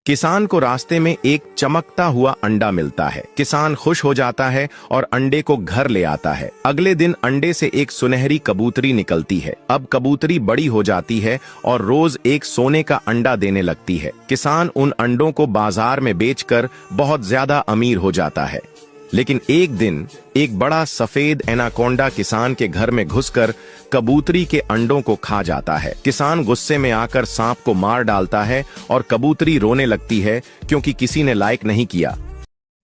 किसान को रास्ते में एक चमकता हुआ अंडा मिलता है। किसान खुश हो जाता है और अंडे को घर ले आता है। अगले दिन अंडे से एक सुनहरी कबूतरी निकलती है। अब कबूतरी बड़ी हो जाती है और रोज एक सोने का अंडा देने लगती है। किसान उन अंडों को बाजार में बेचकर बहुत ज्यादा अमीर हो जाता है। लेकिन एक दिन एक बड़ा सफेद एनाकोंडा किसान के घर में घुसकर कबूतरी के अंडों को खा जाता है। किसान गुस्से में आकर सांप को मार डालता है और कबूतरी रोने लगती है क्योंकि किसी ने लाइक नहीं किया।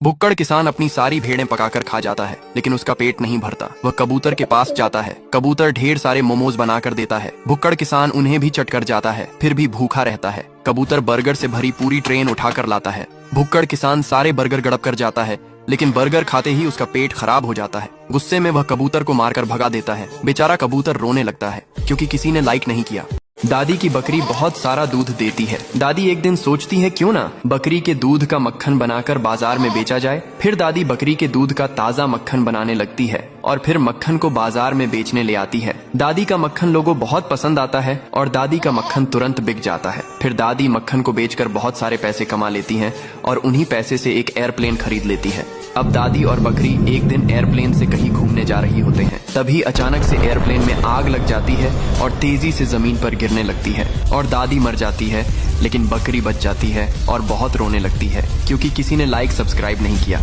भुक्कड़ किसान अपनी सारी भेड़ें पकाकर खा जाता है, लेकिन उसका पेट नहीं भरता। वह कबूतर के पास जाता है। कबूतर ढेर सारे मोमोज बनाकर देता है। भुक्कड़ किसान उन्हें भी चट कर जाता है, फिर भी भूखा रहता है। कबूतर बर्गर से भरी पूरी ट्रेन उठाकर लाता है। भुक्कड़ किसान सारे बर्गर गड़प कर जाता है, लेकिन बर्गर खाते ही उसका पेट खराब हो जाता है। गुस्से में वह कबूतर को मारकर भगा देता है। बेचारा कबूतर रोने लगता है क्योंकि किसी ने लाइक नहीं किया। दादी की बकरी बहुत सारा दूध देती है। दादी एक दिन सोचती है क्यों ना बकरी के दूध का मक्खन बनाकर बाजार में बेचा जाए। फिर दादी बकरी के दूध का ताजा मक्खन बनाने लगती है और फिर मक्खन को बाजार में बेचने ले आती है। दादी का मक्खन लोगों को बहुत पसंद आता है और दादी का मक्खन तुरंत बिक जाता है। फिर दादी मक्खन को बेचकर बहुत सारे पैसे कमा लेती हैं और उन्हीं पैसे से एक एयरप्लेन खरीद लेती है। अब दादी और बकरी एक दिन एयरप्लेन से कहीं घूमने जा रही होते हैं। तभी अचानक से एयरप्लेन में आग लग जाती है और तेजी से जमीन पर गिरने लगती है और दादी मर जाती है, लेकिन बकरी बच जाती है और बहुत रोने लगती है क्योंकि किसी ने लाइक सब्सक्राइब नहीं किया।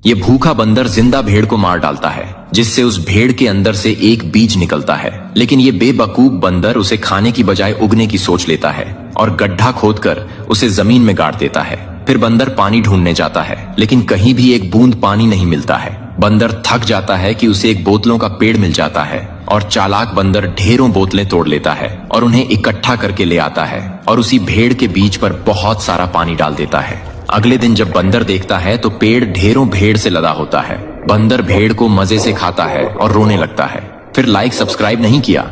ये भूखा बंदर जिंदा भेड़ को मार डालता है, जिससे उस भेड़ के अंदर से एक बीज निकलता है। लेकिन ये बेवकूफ बंदर उसे खाने की बजाय उगने की सोच लेता है और गड्ढा खोदकर उसे जमीन में गाड़ देता है। फिर बंदर पानी ढूंढने जाता है, लेकिन कहीं भी एक बूंद पानी नहीं मिलता है। बंदर थक जाता है कि उसे एक बोतलों का पेड़ मिल जाता है और चालाक बंदर ढेरों बोतलें तोड़ लेता है और उन्हें इकट्ठा करके ले आता है और उसी भेड़ के बीच पर बहुत सारा पानी डाल देता है। अगले दिन जब बंदर देखता है तो पेड़ ढेरों भेड़ से लदा होता है। बंदर भेड़ को मजे से खाता है और रोने लगता है। फिर लाइक सब्सक्राइब नहीं किया।